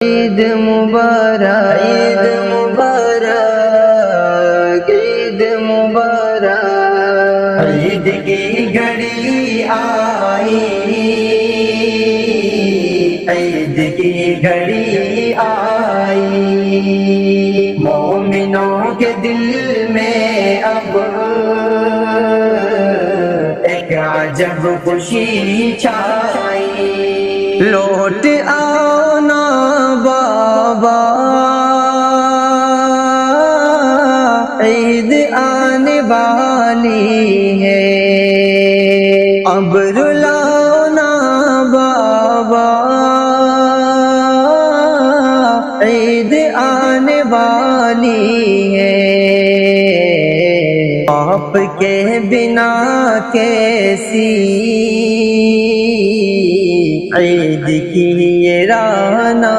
عید مبارک، عید مبارک، عید مبارک، عید کی گھڑی آئی، عید کی گھڑی آئی، مومنوں کے دل میں اب ایک عجب خوشی چھائی، لوٹ آؤ نا بابا، عید آنے والی ہے، اب رلاؤ نا بابا، عید آنے والی ہے، آپ کے بنا کیسی عید کی یہ رانا